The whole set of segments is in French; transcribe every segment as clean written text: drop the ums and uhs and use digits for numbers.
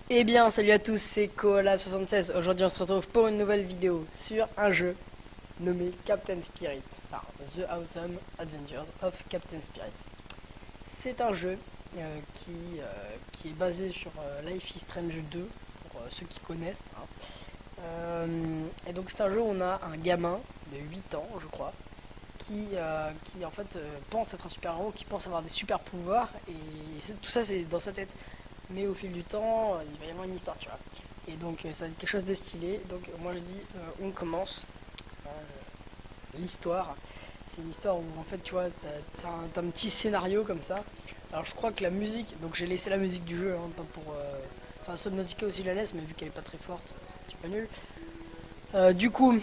Eh bien, salut à tous, c'est Koala76. Aujourd'hui, on se retrouve pour une nouvelle vidéo sur un jeu nommé Captain Spirit. Enfin, The Awesome Adventures of Captain Spirit. C'est un jeu qui est basé sur Life is Strange 2, pour ceux qui connaissent. Et donc, c'est un jeu où on a un gamin de 8 ans, je crois, qui en fait pense être un super-héros, qui pense avoir des super pouvoirs, et tout ça, c'est dans sa tête. Mais au fil du temps, il va y avoir une histoire, tu vois. Et donc, ça va être quelque chose de stylé. Donc, moi, je dis, on commence. Euh, L'histoire, c'est une histoire où, en fait, tu vois, t'as un petit scénario comme ça. Alors, je crois que la musique, donc j'ai laissé la musique du jeu, hein, pas pour. Enfin, Subnautica aussi la laisse, mais vu qu'elle est pas très forte, un petit peu nul. Du coup,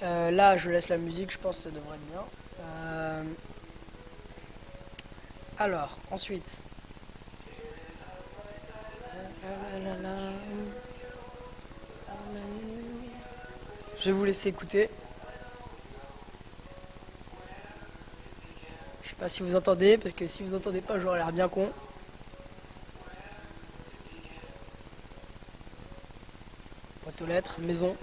là, je laisse la musique, je pense que ça devrait être bien. Alors, ensuite. Je vais vous laisser écouter. Je sais pas si vous entendez, parce que si vous entendez pas, j'aurais l'air bien con. Boîte aux lettres, maison.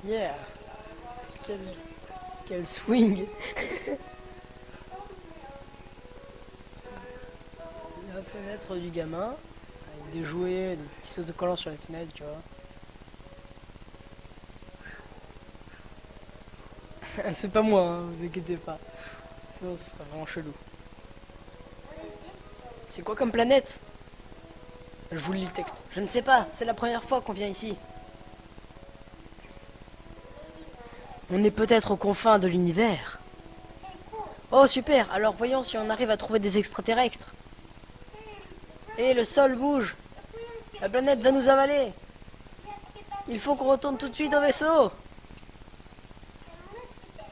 Yeah. Quel, quel swing. La fenêtre du gamin, avec des jouets, des petits autocollants sur les fenêtres, tu vois. C'est pas moi, hein, vous inquiétez pas. Sinon, ce serait vraiment chelou. C'est quoi comme planète? Je vous lis le texte. Je ne sais pas, c'est la première fois qu'on vient ici. On est peut-être aux confins de l'univers. Oh super, alors voyons si on arrive à trouver des extraterrestres. Et le sol bouge. La planète va nous avaler. Il faut qu'on retourne tout de suite au vaisseau.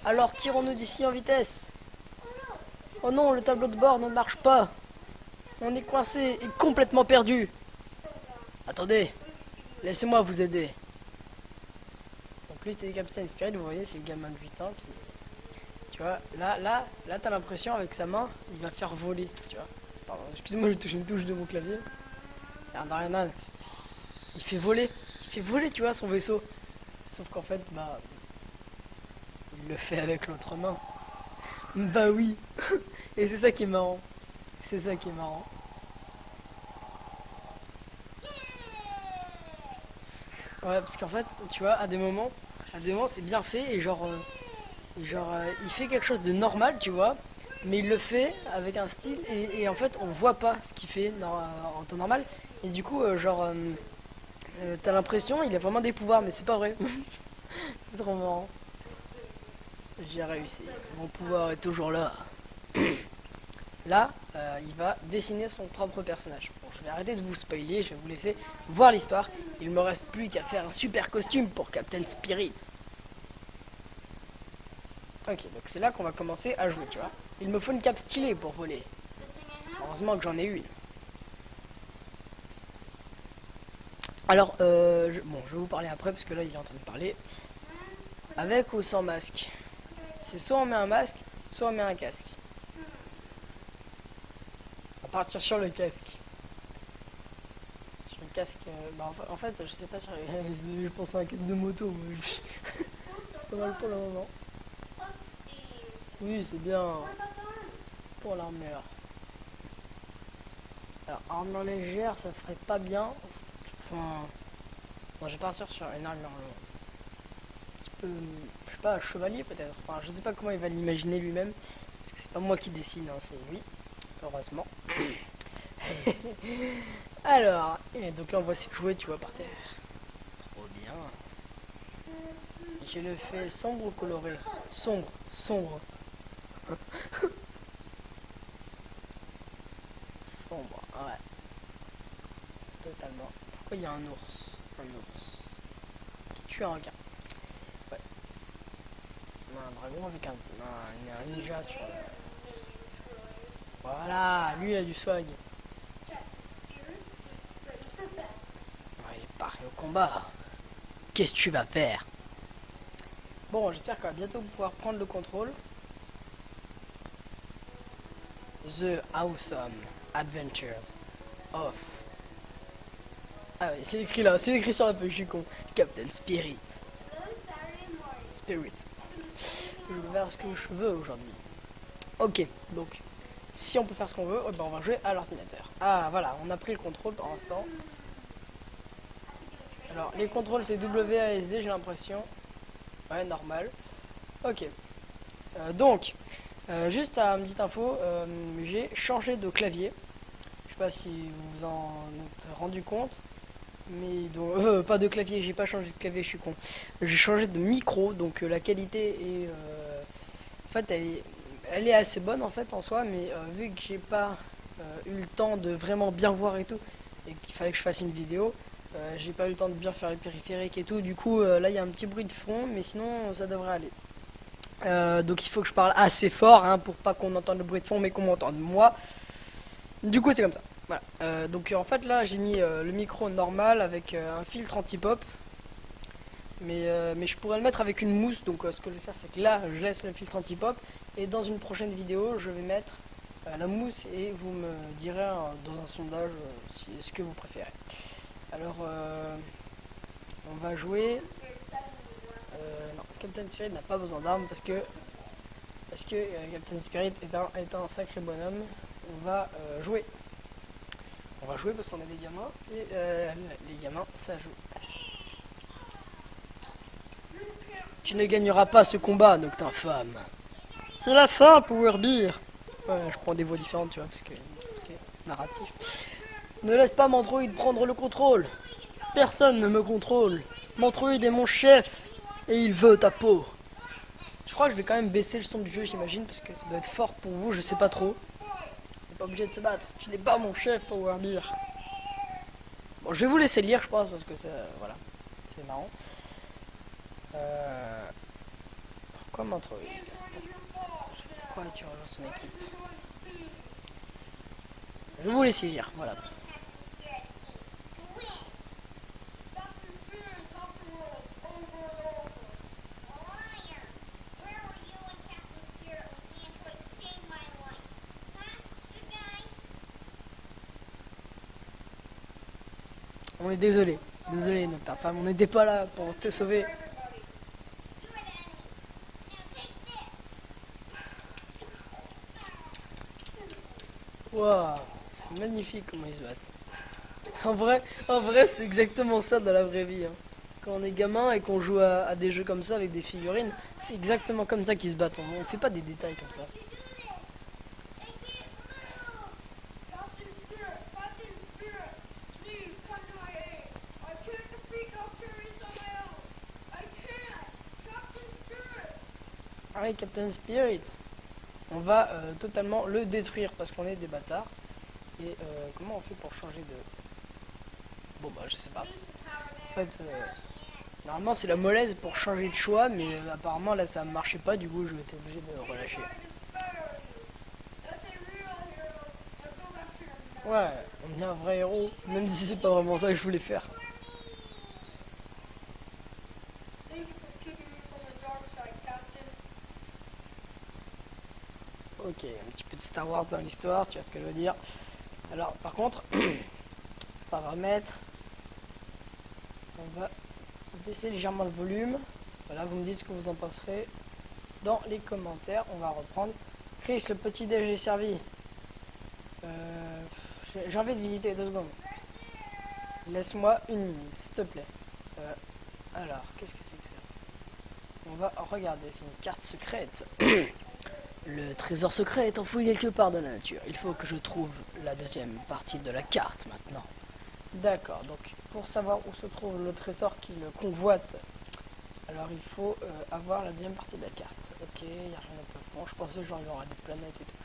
Alors tirons-nous d'ici en vitesse. Oh non, le tableau de bord ne marche pas. On est coincé et complètement perdu. Attendez, laissez-moi vous aider. Donc lui c'est Captain Spirit, vous voyez, c'est le gamin de 8 ans qui... Tu vois, là t'as l'impression avec sa main, il va faire voler, tu vois. Pardon, excusez-moi, je touche une touche de mon clavier. Rien, il fait voler. Il fait voler, tu vois, son vaisseau. Sauf qu'en fait, bah... il le fait avec l'autre main. Bah oui. Et c'est ça qui est marrant. C'est ça qui est marrant. Ouais, parce qu'en fait, tu vois, à des moments c'est bien fait et il fait quelque chose de normal, tu vois, mais il le fait avec un style et en fait on voit pas ce qu'il fait en temps normal et du coup t'as l'impression il a vraiment des pouvoirs mais c'est pas vrai. C'est trop marrant. J'ai réussi. Mon pouvoir est toujours là. Là, il va dessiner son propre personnage. Bon, je vais arrêter de vous spoiler, je vais vous laisser voir l'histoire. Il me reste plus qu'à faire un super costume pour Captain Spirit. Ok, donc c'est là qu'on va commencer à jouer, tu vois. Il me faut une cape stylée pour voler. Heureusement que j'en ai une. Alors, bon, je vais vous parler après parce que là il est en train de parler. Avec ou sans masque? C'est soit on met un masque, soit on met un casque. On va partir sur le casque. Sur le casque, bah, en fait, je sais pas sur les... je pense à un casque de moto. C'est pas mal pour le moment. Oui, c'est bien pour l'armure. Alors, armure légère, ça ferait pas bien. Enfin, bon, je vais partir sur une armure un petit peu, je sais pas, un chevalier peut-être. Enfin, je sais pas comment il va l'imaginer lui-même. Parce que c'est pas moi qui dessine, hein, c'est lui. Heureusement. Alors, et donc là on voit ses jouets, tu vois, par terre. Trop bien. Je le fais sombre ou coloré? Sombre, sombre. Sombre, ouais. Totalement. Pourquoi il y a un ours? Un ours. Qui tue un requin. Ouais. Un dragon avec un ninja sur le... Voilà, lui il a du swag. préparer au combat. Qu'est-ce que tu vas faire? Bon, j'espère qu'on va bientôt pouvoir prendre le contrôle. The Awesome Adventures of... Ah oui, c'est écrit là, c'est écrit sur la feuille, je suis con. Captain Spirit. Spirit. Je vais faire ce que je veux aujourd'hui. Ok, donc, si on peut faire ce qu'on veut, ben on va jouer à l'ordinateur. Ah, voilà, on a pris le contrôle pour l'instant. Alors, les contrôles, c'est WASD, j'ai l'impression. Ouais, normal. Ok. Donc, juste une petite info, j'ai changé de clavier. Je sais pas si vous vous en êtes rendu compte. Mais donc, pas de clavier, j'ai pas changé de clavier, je suis con. J'ai changé de micro, donc la qualité est... en fait, elle est assez bonne en fait en soi, mais vu que j'ai pas eu le temps de vraiment bien voir et tout, et qu'il fallait que je fasse une vidéo, j'ai pas eu le temps de bien faire les périphériques et tout, du coup là il y a un petit bruit de fond, mais sinon ça devrait aller. Donc il faut que je parle assez fort hein, pour pas qu'on entende le bruit de fond, mais qu'on m'entende moi. Du coup c'est comme ça. Voilà. Donc en fait là j'ai mis le micro normal avec un filtre anti-pop. Mais je pourrais le mettre avec une mousse, donc ce que je vais faire c'est que là je laisse le filtre anti-pop et dans une prochaine vidéo je vais mettre la mousse et vous me direz dans un sondage ce que vous préférez. Alors on va jouer... non, Captain Spirit n'a pas besoin d'armes parce que Captain Spirit est un sacré bonhomme. On va jouer. On va jouer parce qu'on a des gamins et les gamins ça joue. Tu ne gagneras pas ce combat, Noctin Femme. C'est la fin, Power Beer. Ouais, je prends des voix différentes, tu vois, parce que c'est narratif. Ne laisse pas Mandroid prendre le contrôle. Personne ne me contrôle. Mandroid est mon chef et il veut ta peau. Je crois que je vais quand même baisser le son du jeu, j'imagine, parce que ça doit être fort pour vous, je sais pas trop. On n'est pas obligé de se battre. Tu n'es pas mon chef, Power Beer. Bon, je vais vous laisser lire, je pense, parce que c'est voilà, c'est marrant. Pourquoi Mandroid? Pourquoi tu rejoins son équipe? Je vais vous laisser lire, voilà. On est désolé, notre femme, on n'était pas là pour te sauver. Waouh, c'est magnifique comment ils se battent. En vrai, c'est exactement ça dans la vraie vie. Hein. Quand on est gamin et qu'on joue à des jeux comme ça avec des figurines, c'est exactement comme ça qu'ils se battent. On fait pas des détails comme ça. Allez, Captain Spirit, on va totalement le détruire parce qu'on est des bâtards. Et comment on fait pour changer de... Bon bah je sais pas. En fait, normalement c'est la molette pour changer de choix, mais apparemment là ça ne marchait pas, du coup je vais être obligé de relâcher. Ouais, on est un vrai héros, même si c'est pas vraiment ça que je voulais faire. Ok, un petit peu de Star Wars dans l'histoire, tu vois ce que je veux dire. Alors, par contre, paramètres, on va baisser légèrement le volume. Voilà, vous me dites ce que vous en penserez dans les commentaires. On va reprendre. Chris, le petit déj est servi. J'ai envie de visiter 2 secondes. Laisse-moi une minute, s'il te plaît. Alors, qu'est-ce que c'est que ça? On va regarder, c'est une carte secrète. Le trésor secret est enfoui quelque part dans la nature. Il faut que je trouve la deuxième partie de la carte maintenant. D'accord, donc pour savoir où se trouve le trésor qui le convoite, alors il faut avoir la deuxième partie de la carte. Ok, il n'y a rien au plafond. Je pensais genre il y aura des planètes et tout.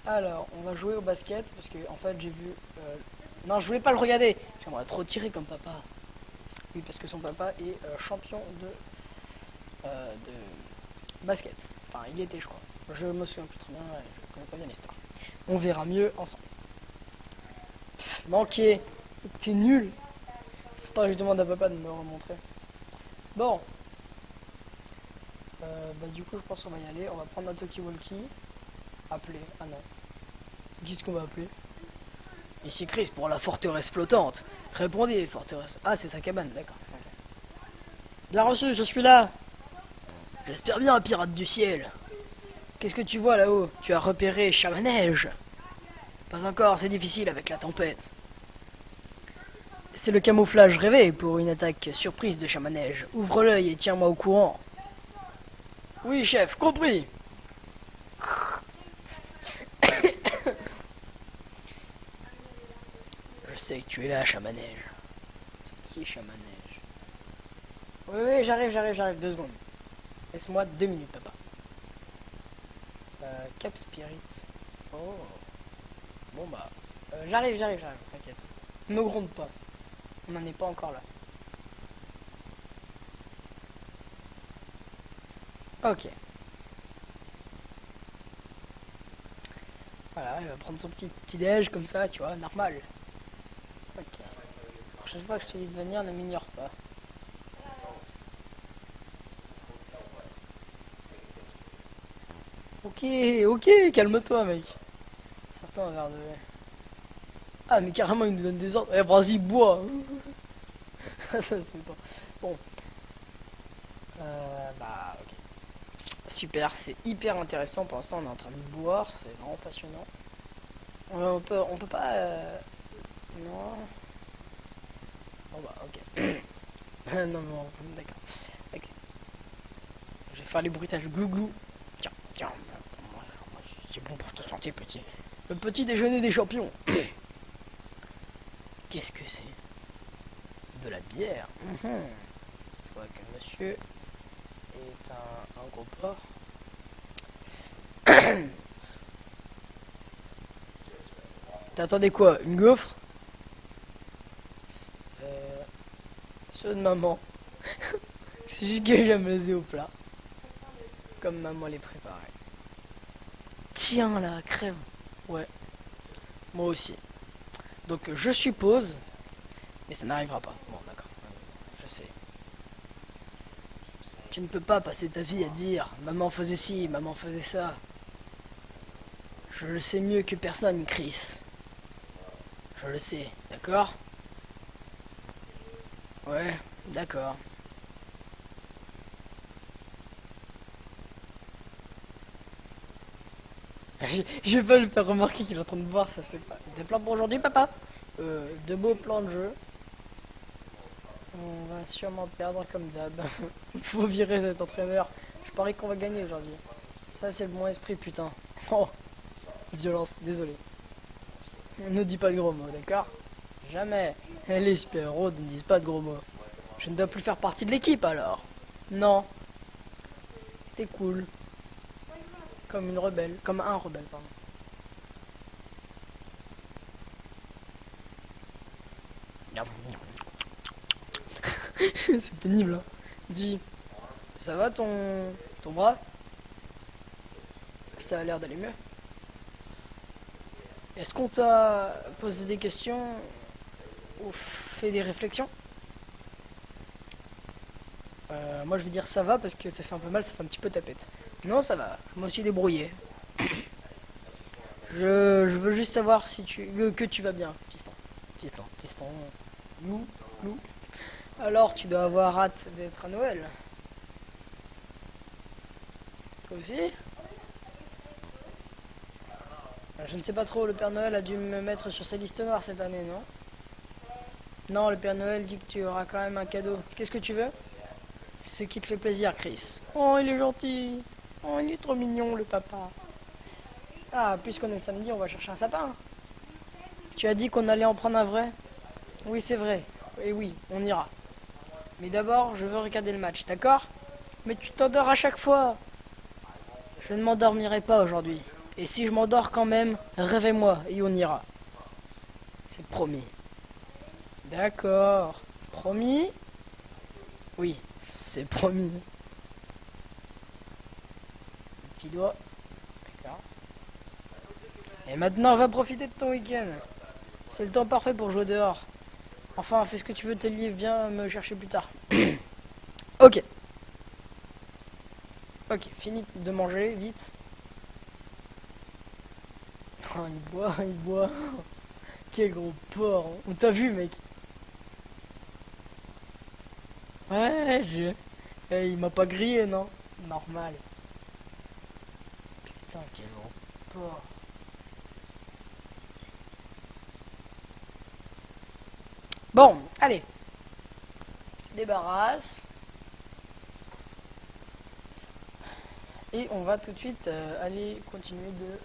Alors, on va jouer au basket parce que en fait j'ai vu... Non, je voulais pas le regarder. J'aimerais trop tirer comme papa. Oui, parce que son papa est champion de basket. Enfin, il était, je crois. Je me souviens plus très bien, je connais pas bien l'histoire. On verra mieux ensemble. Pff, manqué. T'es nul. Faudra que je demande à papa de me remontrer. Bon. Bah du coup je pense qu'on va y aller. On va prendre un talkie-walkie. Appeler. Ah non. Qu'est-ce qu'on va appeler? Ici Chris pour la forteresse flottante. Répondez, forteresse. Ah, c'est sa cabane, d'accord. Okay. Bien reçu, je suis là. J'espère bien, pirate du ciel. Qu'est-ce que tu vois là-haut? Tu as repéré Chamanège? Pas encore, c'est difficile avec la tempête. C'est le camouflage rêvé pour une attaque surprise de Chamanège. Ouvre l'œil et tiens-moi au courant. Oui, chef, compris. Je sais que tu es là, Chamanège. C'est qui Chamanège? Oui, j'arrive, 2 secondes. Laisse-moi 2 minutes, papa. Cap Spirit. Oh. Bon bah. J'arrive, t'inquiète. Ne gronde pas. On n'en est pas encore là. Ok. Voilà, il va prendre son petit déj comme ça, tu vois, normal. Ok. La prochaine fois que je te dis de venir, ne m'ignore pas. Ok, calme-toi, mec. Certains un verre de lait. Ah, mais carrément, il nous donne des ordres. Eh, vas-y, bois. Ça se fait pas. Bon. Bah, ok. Super, c'est hyper intéressant. Pour l'instant, on est en train de boire. C'est vraiment passionnant. On peut pas... Non. Bon, bah, ok. Non, non, d'accord. Ok. Je vais faire les bruitages glou-glou. Tiens, c'est bon pour ta santé, petit. Le petit déjeuner des champions. Qu'est-ce que c'est? De la bière. Je vois que monsieur est un gros porc. T'attendais quoi? Une gaufre? Ceux de maman. C'est juste que j'aime les au plat. Comme maman les préparait. Tiens là, crève. Ouais. Moi aussi. Donc je suppose. Mais ça n'arrivera pas. Bon d'accord. Je sais. Tu ne peux pas passer ta vie à dire maman faisait ci, maman faisait ça. Je le sais mieux que personne, Chris. Je le sais, d'accord? Ouais, d'accord. Je vais pas lui faire remarquer qu'il est en train de boire, ça se fait pas. Des plans pour aujourd'hui, papa? De beaux plans de jeu. On va sûrement perdre comme d'hab. Faut virer cet entraîneur. Je parie qu'on va gagner aujourd'hui. Ça, c'est le bon esprit, putain. Oh, violence, désolé. Ne dis pas de gros mots, d'accord? Jamais. Les super-héros ne disent pas de gros mots. Je ne dois plus faire partie de l'équipe alors. Non. T'es cool. Comme une rebelle. Comme un rebelle, pardon. C'est pénible, hein. Dis, ça va ton bras? Ça a l'air d'aller mieux. Est-ce qu'on t'a posé des questions ou fait des réflexions? Moi je vais dire ça va parce que ça fait un peu mal, ça fait un petit peu tapette. Non, ça va, je me suis débrouillé. Je veux juste savoir si que tu vas bien, piston. Nous. Alors tu dois avoir hâte d'être à Noël. Toi aussi? Je ne sais pas trop, le Père Noël a dû me mettre sur sa liste noire cette année, non? Non, le Père Noël dit que tu auras quand même un cadeau. Qu'est-ce que tu veux? Ce qui te fait plaisir, Chris. Oh, il est gentil. Oh, il est trop mignon, le papa. Ah, puisqu'on est samedi, on va chercher un sapin. Tu as dit qu'on allait en prendre un vrai? Oui, c'est vrai. Et oui, on ira. Mais d'abord, je veux regarder le match, d'accord? Mais tu t'endors à chaque fois. Je ne m'endormirai pas aujourd'hui. Et si je m'endors quand même, rêvez-moi et on ira. C'est promis. D'accord. Promis? Oui, c'est promis. Petit doigt. D'accord. Et maintenant, va profiter de ton week-end. C'est le temps parfait pour jouer dehors. Enfin, fais ce que tu veux, tes livres, viens me chercher plus tard. Ok. Ok, fini de manger, vite. Oh, il boit, il boit. Quel gros porc. On t'a vu, mec. Ouais, il m'a pas grillé, non? Normal. Putain, quel gros porc. Bon, allez. Débarrasse. Et on va tout de suite aller continuer de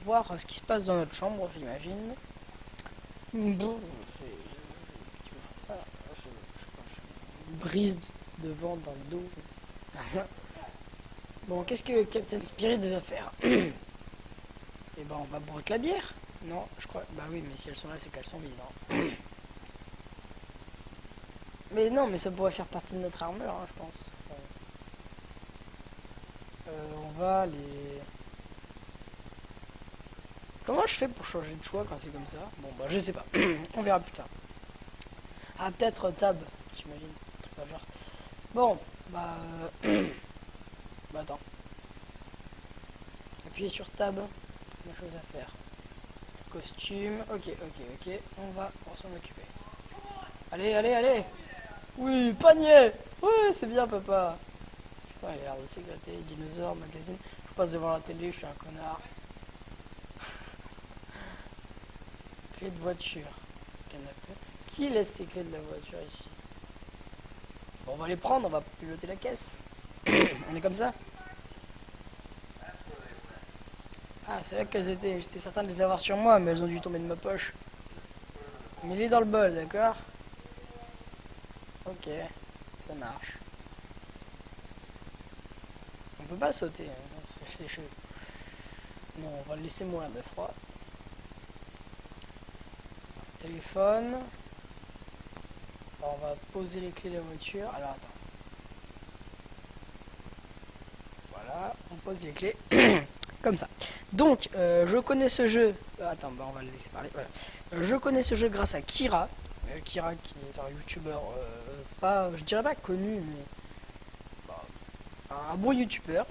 voir ce qui se passe dans notre chambre, j'imagine. Bon, brise de vent dans le dos. Bon, qu'est-ce que Captain Spirit va faire? Et ben, on va boire de la bière. Non, je crois. Bah oui, mais si elles sont là, c'est qu'elles sont vides. Hein. Mais non, mais ça pourrait faire partie de notre armure, hein, je pense. On va les... Comment je fais pour changer de choix quand c'est comme ça? Bon, bah je sais pas. On verra plus tard. Ah, peut-être tab, j'imagine. Genre. Bon, bah... bah attends. Appuyez sur tab. Il y a chose à faire. Costume. Ok, ok, ok. On s'en occuper. Allez, allez, allez. Oui, panier. Ouais, c'est bien, papa. Putain, il a l'air de s'éclater. Dinosaure, magazine. Je passe devant la télé, je suis un connard. Clé de voiture. Canapé. Qui laisse ses clés de la voiture ici? Bon, on va les prendre, on va piloter la caisse. On est comme ça. Ah, c'est là qu'elles étaient. J'étais certain de les avoir sur moi, mais elles ont dû tomber de ma poche. Mais il est dans le bol, d'accord? Ok, ça marche. On peut pas sauter, hein. C'est chaud. Non, on va le laisser mourir de froid. Téléphone. Alors, on va poser les clés de la voiture. Alors attends. Voilà, on pose les clés. Comme ça. Donc, je connais ce jeu. Attends, bah, on va le laisser parler. Voilà. Je connais ce jeu grâce à Kira. Kira qui est un youtubeur pas, je dirais pas connu, mais bah, un bon youtubeur.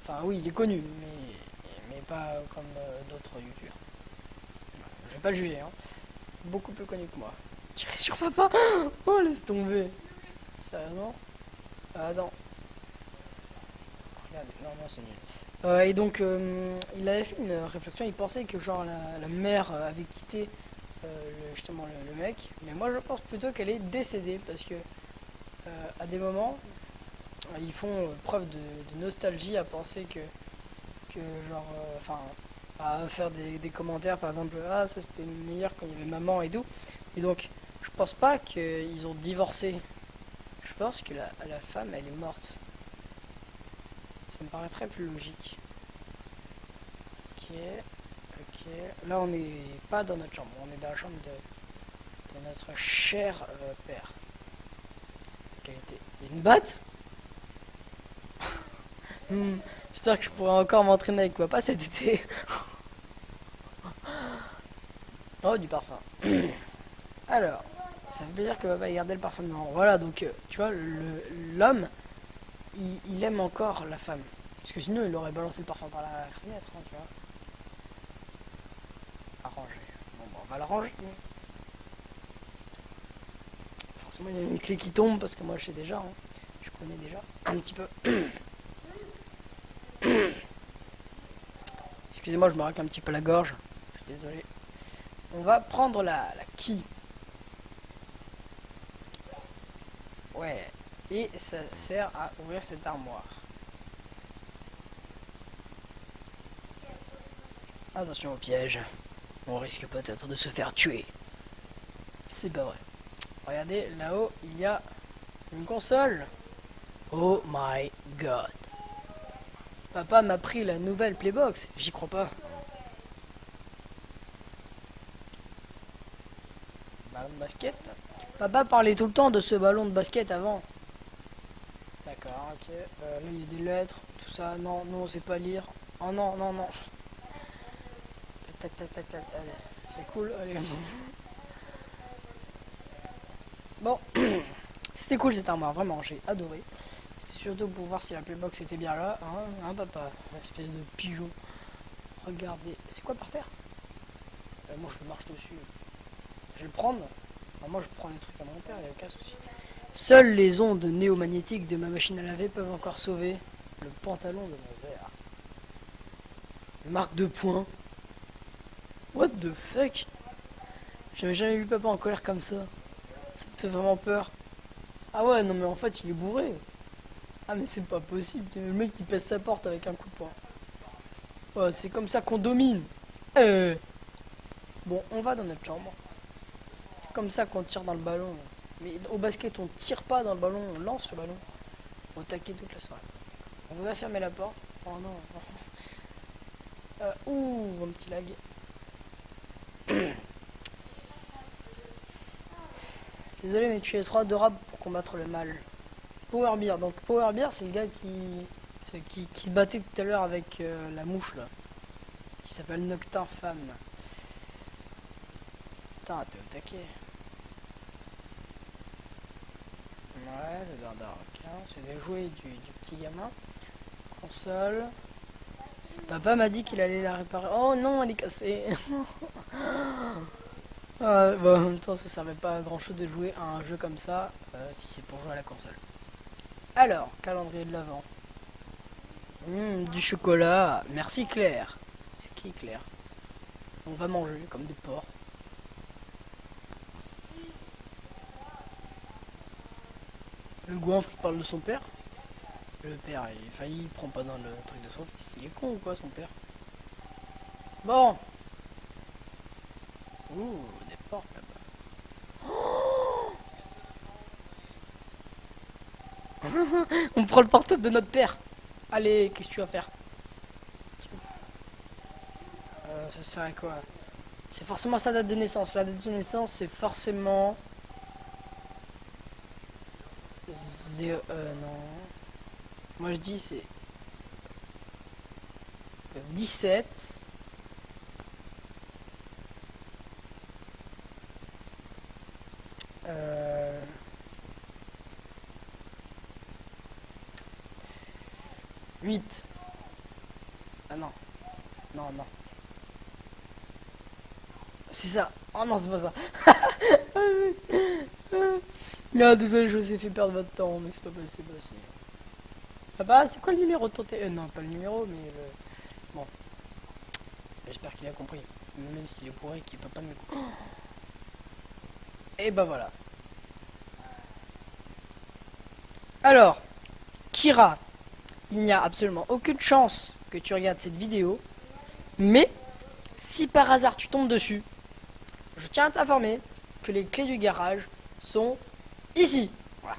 Enfin oui, il est connu, mais pas comme d'autres youtubeurs. Je vais pas le juger, hein. Beaucoup plus connu que moi. Tirer sur papa. Oh, laisse tomber. Sérieusement? Attends. Regarde, non, non, c'est nul. Et donc, il avait fait une réflexion, il pensait que genre la mère avait quitté justement le mec, mais moi je pense plutôt qu'elle est décédée parce que à des moments ils font preuve de nostalgie à penser que genre, enfin, à faire des commentaires par exemple, ah ça c'était meilleur quand il y avait maman et tout, et donc je pense pas qu'ils ont divorcé, je pense que la femme elle est morte, ça me paraîtrait plus logique. Ok. Ok, là on n'est pas dans notre chambre, on est dans la chambre de notre cher père. Qualité. Il y a une batte. J'espère que je pourrai encore m'entraîner avec papa cet été. Oh, du parfum. Alors, ça veut dire que papa ait gardé le parfum de maman. Voilà, donc tu vois, l'homme, il aime encore la femme. Parce que sinon il aurait balancé le parfum par la fenêtre, hein, tu vois. Arranger. Bon, bah, on va l'arranger. Forcément, il y a une clé qui tombe parce que moi je sais déjà. Hein. Je connais déjà un petit peu. Excusez-moi, je me racle un petit peu la gorge. Je suis désolé. On va prendre la key. Ouais. Et ça sert à ouvrir cette armoire. Attention au piège. On risque peut-être de se faire tuer. C'est pas vrai. Regardez, là-haut, il y a une console. Oh my god. Papa m'a pris la nouvelle Playbox. J'y crois pas. Ballon de basket. Papa parlait tout le temps de ce ballon de basket avant. D'accord, ok. Là, il y a des lettres, tout ça. Non, non, on sait pas lire. Oh non, non, non. Tac, tac, tac, tac. Allez, c'est cool. Allez. C'était cool cette armoire, vraiment, j'ai adoré. C'était surtout pour voir si la playbox était bien là, hein, papa, espèce de pigeon. Regardez, c'est quoi par terre? Moi je le marche dessus. Je vais le prendre. Moi je prends des trucs à mon père, il n'y a aucun souci. Seules les ondes néomagnétiques de ma machine à laver peuvent encore sauver le pantalon de mon verre. Marque de points. What the fuck? J'avais jamais vu papa en colère comme ça. Ça te fait vraiment peur. Ah ouais, non mais en fait il est bourré. Ah mais c'est pas possible. Le mec qui pèse sa porte avec un coup de poing. Ouais, c'est comme ça qu'on domine. Bon, on va dans notre chambre. C'est comme ça qu'on tire dans le ballon. Mais au basket, on tire pas dans le ballon, on lance le ballon. Au taquet toute la soirée. On va fermer la porte. Oh non. Ouh, un petit lag. Désolé, mais tu es trop adorable pour combattre le mal. Power Bear. Donc Power Bear, c'est le gars qui se battait tout à l'heure avec la mouche là. Qui s'appelle Noctin Femme. Putain, t'es au taquet. Ouais, le dardard, ok. C'est des jouets du petit gamin. Console. Papa m'a dit qu'il allait la réparer. Oh non, elle est cassée. Bon, en même temps, ça servait pas à grand chose de jouer à un jeu comme ça, si c'est pour jouer à la console. Alors, calendrier de l'avant. Du chocolat. Merci Claire. C'est qui Claire? On va manger comme des porcs. Le goinfre qui parle de son père. Le père, il prend pas dans le truc de son fils. Il est con ou quoi, son père? Bon. Ouh, des porcs là-bas. On prend le portable de notre père. Allez, qu'est-ce que tu vas faire? Ça sert à quoi? C'est forcément sa date de naissance. La date de naissance, c'est forcément... non. Moi je dis c'est 17 8. Ah non. Non, non. C'est ça. Oh non, c'est pas ça. Non, désolé, je vous ai fait perdre votre temps, mais c'est pas possible aussi. Papa, c'est quoi le numéro de ton téléphone? Non, pas le numéro, mais le... Bon. J'espère qu'il a compris. Même s'il est pourri, qu'il peut pas me... Et bah voilà. Alors, Kira, il n'y a absolument aucune chance que tu regardes cette vidéo, mais si par hasard tu tombes dessus, je tiens à t'informer que les clés du garage sont ici. Voilà.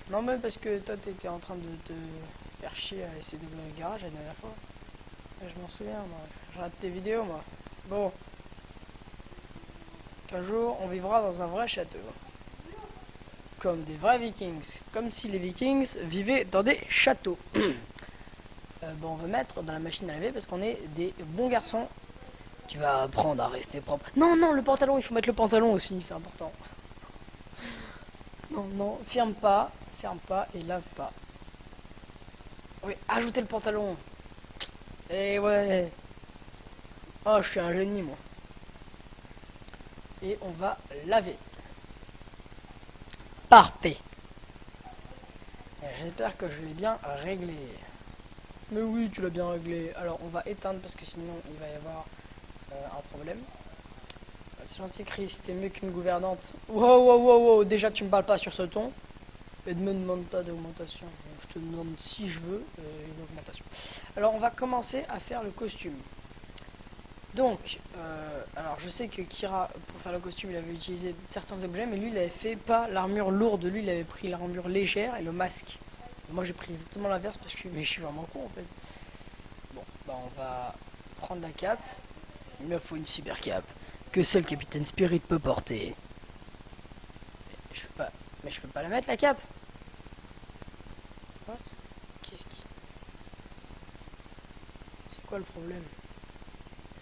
Non, mais parce que toi t'étais en train de te faire chier à essayer d'ouvrir le garage la dernière fois. Je m'en souviens, moi. Je rate tes vidéos, moi. Bon. Qu'un jour, on vivra dans un vrai château. Comme des vrais vikings. Comme si les vikings vivaient dans des châteaux. Bon, on va mettre dans la machine à laver parce qu'on est des bons garçons. Tu vas apprendre à rester propre. Non, non, le pantalon, il faut mettre le pantalon aussi, c'est important. Non, non, ferme pas et lave pas. Oui, ajoutez le pantalon. Et ouais. Oh, je suis un génie, moi. Et on va laver. Parfait. J'espère que je l'ai bien réglé. Mais oui, tu l'as bien réglé. Alors, on va éteindre parce que sinon, il va y avoir un problème. C'est gentil, Chris, t'es mieux qu'une gouvernante. Wow, wow, wow, wow. Déjà, tu me parles pas sur ce ton. Et ne me demande pas d'augmentation. Je te demande si je veux une augmentation. Alors, on va commencer à faire le costume. Donc, alors je sais que Kira, pour faire le costume, il avait utilisé certains objets, mais lui, il avait fait pas l'armure lourde. Lui, il avait pris l'armure légère et le masque. Moi, j'ai pris exactement l'inverse parce que mais je suis vraiment con en fait. Bon, bah on va prendre la cape. Il me faut une super cape que seul Capitaine Spirit peut porter. Mais je peux pas la mettre la cape. What? Qu'est-ce qui... C'est quoi le problème?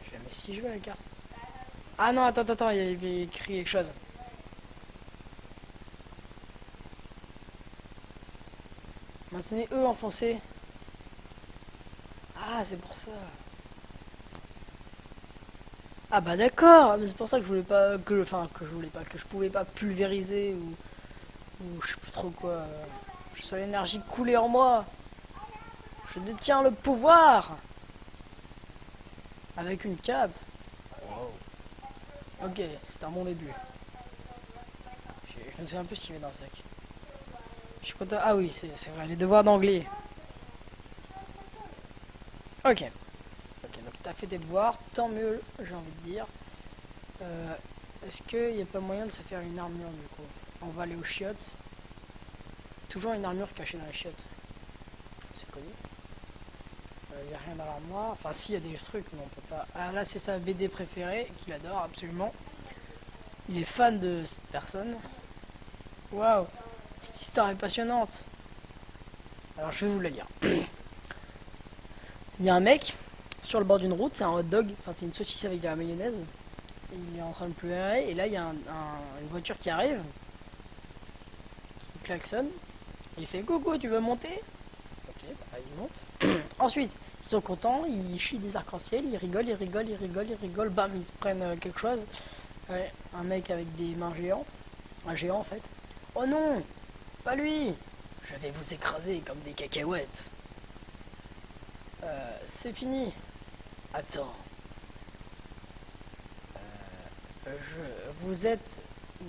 Je la mets si je veux la carte. Ah non, attends, il y avait écrit quelque chose. Maintenez E enfoncé. Ah, c'est pour ça. Ah bah d'accord, mais c'est pour ça que je voulais pas que je pouvais pas pulvériser ou je sais plus trop quoi. Je sens l'énergie couler en moi. Je détiens le pouvoir avec une cape. Wow. Ok, c'est un bon début. Je me souviens un peu ce qu'il y avait dans le sac. Je suis content. Ah oui, c'est vrai, les devoirs d'anglais. Ok. Ok, donc t'as fait tes devoirs, tant mieux, j'ai envie de dire. Est-ce qu'il n'y a pas moyen de se faire une armure du coup? On va aller aux chiottes. Toujours une armure cachée dans les chiottes. C'est connu. Il n'y a rien dans l'armoire. Enfin, si, il y a des trucs, mais on peut pas. Ah, là, c'est sa BD préférée, qu'il adore absolument. Il est fan de cette personne. Waouh, cette histoire est passionnante. Alors, je vais vous la lire. Il y a un mec sur le bord d'une route, c'est un hot dog, enfin, c'est une saucisse avec de la mayonnaise. Il est en train de pleurer, et là, il y a une voiture qui arrive, qui klaxonne. Il fait coucou, tu veux monter? Ok, bah, il monte. Ensuite, ils sont contents, ils chient des arcs-en-ciel, ils rigolent, ils rigolent, ils rigolent, ils rigolent, bam, ils se prennent quelque chose. Ouais, un mec avec des mains géantes, un géant en fait. Oh non, pas lui! Je vais vous écraser comme des cacahuètes. C'est fini. Attends. Vous êtes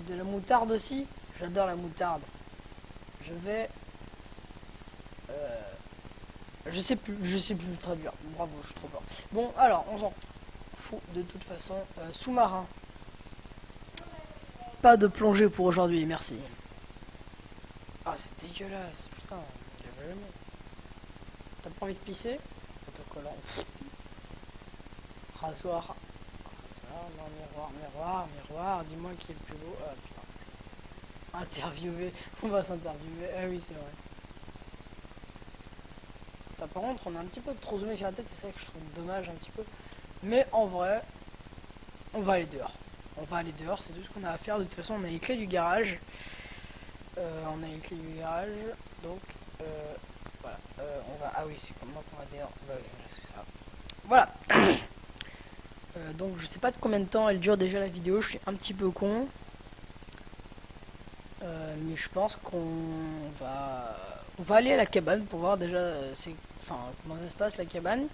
de la moutarde aussi? J'adore la moutarde. Je vais... je sais plus traduire. Bravo, je suis trop fort. Bon, alors, on s'en fout de toute façon. Sous-marin. Pas de plongée pour aujourd'hui, merci. Ah, c'est dégueulasse, putain, j'avais jamais. T'as pas envie de pisser? Autocollant. Rasoir. Rasoir, non, miroir, miroir, miroir, dis-moi qui est le plus beau. Ah, putain. Interviewer, on va s'interviewer. Ah oui, c'est vrai. Par contre, on a un petit peu trop zoomé sur la tête, c'est ça que je trouve dommage un petit peu. Mais en vrai, on va aller dehors. On va aller dehors, c'est tout ce qu'on a à faire. De toute façon, on a les clés du garage. Donc voilà. On va. Ah oui, c'est comment on va dehors. Bah oui, c'est ça. Voilà. Donc je sais pas de combien de temps elle dure déjà la vidéo. Je suis un petit peu con. Mais je pense on va aller à la cabane pour voir déjà comment ça se passe la cabane.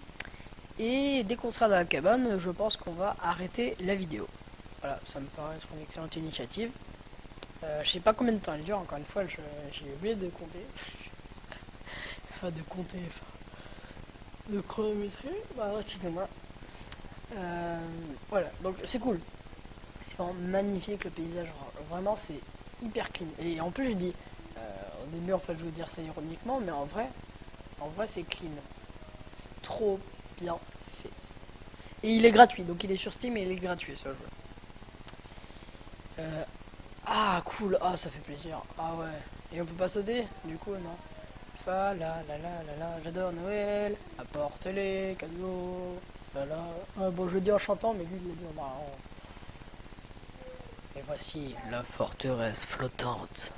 Et dès qu'on sera dans la cabane, je pense qu'on va arrêter la vidéo. Voilà, ça me paraît être une excellente initiative. Je sais pas combien de temps elle dure, encore une fois, j'ai oublié de compter. Enfin, de compter, de chronométrer. Bah, excusez-moi. Voilà, donc c'est cool. C'est vraiment magnifique le paysage. Vraiment, c'est hyper clean. Et en plus, je dis, au début, en fait, je veux dire ça ironiquement, mais en vrai c'est clean. C'est trop bien fait. Et il est gratuit, donc il est sur Steam et il est gratuit ce jeu. Ah cool, ah ça fait plaisir. Ah ouais. Et on peut pas sauter du coup non. Fa la la la la la, j'adore Noël, apporte les cadeaux. La la. Ah, bon je le dis en chantant mais lui il le dit en marrant. Et voici la forteresse flottante.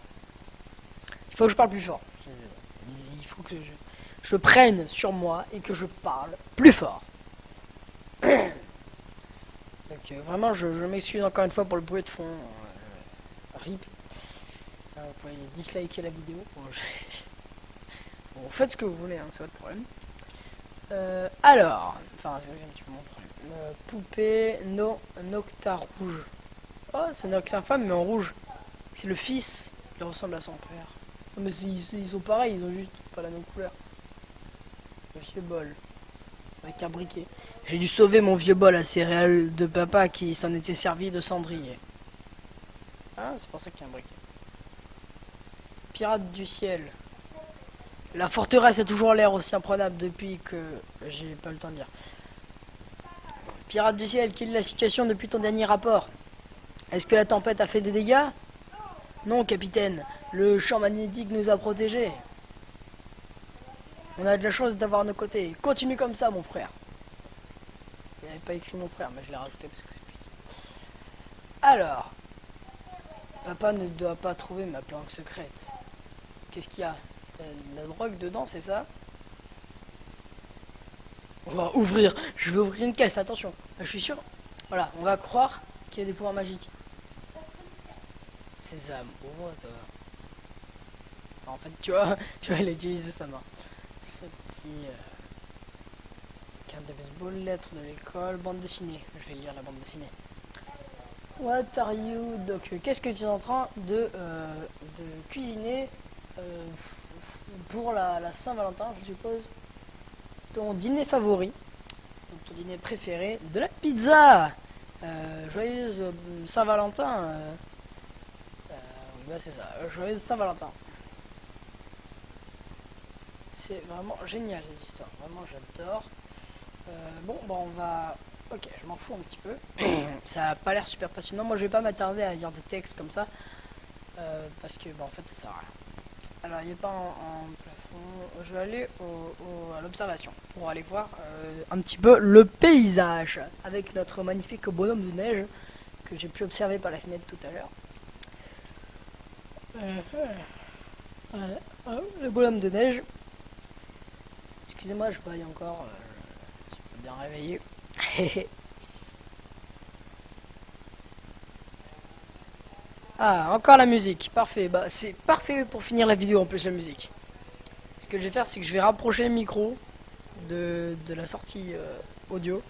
Il faut que je parle plus fort. Il faut que je prenne sur moi et que je parle plus fort. Donc vraiment je m'excuse encore une fois pour le bruit de fond. RIP. Vous pouvez disliker la vidéo. Bon, faites ce que vous voulez, hein, c'est votre problème. Alors, enfin, c'est un petit peu mon problème. Poupée Nocta rouge. Oh, c'est Nocta femme, mais en rouge. C'est le fils. Il ressemble à son père. Non, mais ils sont pareils, ils ont juste pas la même couleur. Le vieux bol. Avec un briquet. J'ai dû sauver mon vieux bol à céréales de papa qui s'en était servi de cendrier. Ah, c'est pour ça qu'il y a un briquet. Pirate du ciel. La forteresse a toujours l'air aussi imprenable depuis que... J'ai pas le temps de dire. Pirate du ciel, quelle est la situation depuis ton dernier rapport? Est-ce que la tempête a fait des dégâts? Non, capitaine. Le champ magnétique nous a protégés. On a de la chance de t'avoir à nos côtés. Continue comme ça, mon frère. Il n'avait pas écrit mon frère, mais je l'ai rajouté parce que c'est plus stylé. Alors... Papa ne doit pas trouver ma planque secrète. Qu'est-ce qu'il y a? de la drogue dedans, c'est ça? On va ouvrir. Je vais ouvrir une caisse, attention. Je suis sûr. Voilà, on va croire qu'il y a des pouvoirs magiques. Sésame, ouvre toi. En fait, tu vois, il a utilisé sa main. Ce petit... carte de baseball, lettre de l'école, bande dessinée. Je vais lire la bande dessinée. What are you? Donc, qu'est-ce que tu es en train de cuisiner pour la Saint-Valentin, je suppose? Ton dîner favori, donc ton dîner préféré, de la pizza. Joyeuse Saint-Valentin. Bah c'est ça, joyeuse Saint-Valentin. C'est vraiment génial ces histoires, vraiment j'adore. Bon, bah on va... Ok, je m'en fous un petit peu. Ça a pas l'air super passionnant. Moi je vais pas m'attarder à lire des textes comme ça. Parce que bah, en fait ça sert à rien. Alors il n'y a pas un plafond. Je vais aller à l'observation pour aller voir un petit peu le paysage avec notre magnifique bonhomme de neige que j'ai pu observer par la fenêtre tout à l'heure. Voilà, le bonhomme de neige. Excusez-moi, je baille encore. Je suis pas bien réveillé. Ah, encore la musique. Parfait. Bah, c'est parfait pour finir la vidéo en plus la musique. Ce que je vais faire, c'est que je vais rapprocher le micro de la sortie audio.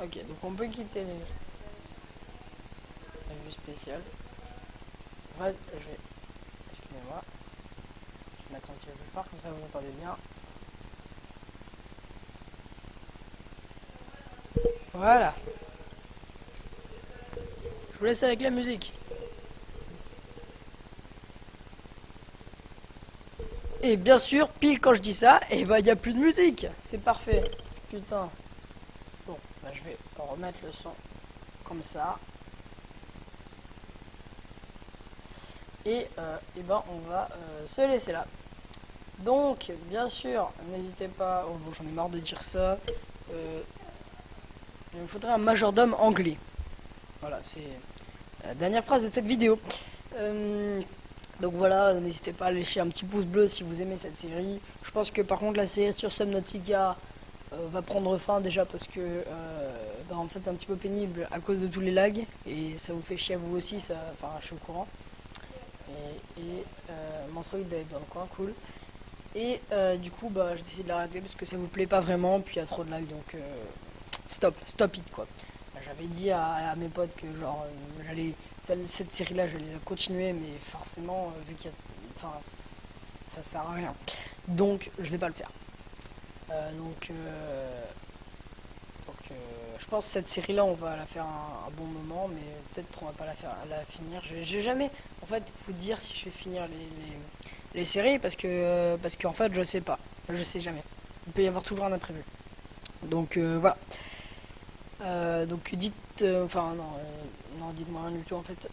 Ok, donc on peut quitter la vue spéciale. En fait, je vais... Excusez-moi. Je vais mettre un petit peu plus fort, comme ça vous entendez bien. Voilà. Je vous laisse avec la musique. Et bien sûr, pile quand je dis ça, et bah il n'y a plus de musique. C'est parfait. Putain. Bon, bah je vais remettre le son comme ça. Et ben on va se laisser là. Donc, bien sûr, n'hésitez pas... Oh bon, j'en ai marre de dire ça. Il me faudrait un majordome anglais. Voilà, c'est la dernière phrase de cette vidéo. Donc voilà, n'hésitez pas à lâcher un petit pouce bleu si vous aimez cette série. Je pense que par contre la série sur Subnautica va prendre fin déjà parce que bah, en fait c'est un petit peu pénible à cause de tous les lags et ça vous fait chier à vous aussi, ça, enfin je suis au courant. Et Montreuil d'être dans le coin, cool. Et du coup bah j'ai décidé de l'arrêter parce que ça vous plaît pas vraiment, puis il y a trop de lag donc stop it quoi. J'avais dit à mes potes que genre cette série là j'allais la continuer mais forcément vu qu'il y a, enfin ça sert à rien donc je vais pas le faire. Je pense que cette série là on va la faire un bon moment mais peut-être qu'on va pas la finir. J'ai jamais en fait vous dire si je vais finir les séries parce qu'en fait je sais pas, je sais jamais, il peut y avoir toujours un imprévu donc voilà. Donc dites, enfin non, dites-moi rien du tout en fait.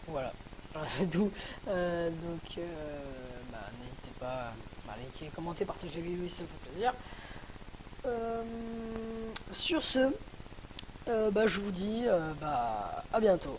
Voilà, c'est tout. Bah, n'hésitez pas à liker, commenter, partager la vidéo si ça vous fait plaisir. Sur ce, bah, je vous dis bah, à bientôt.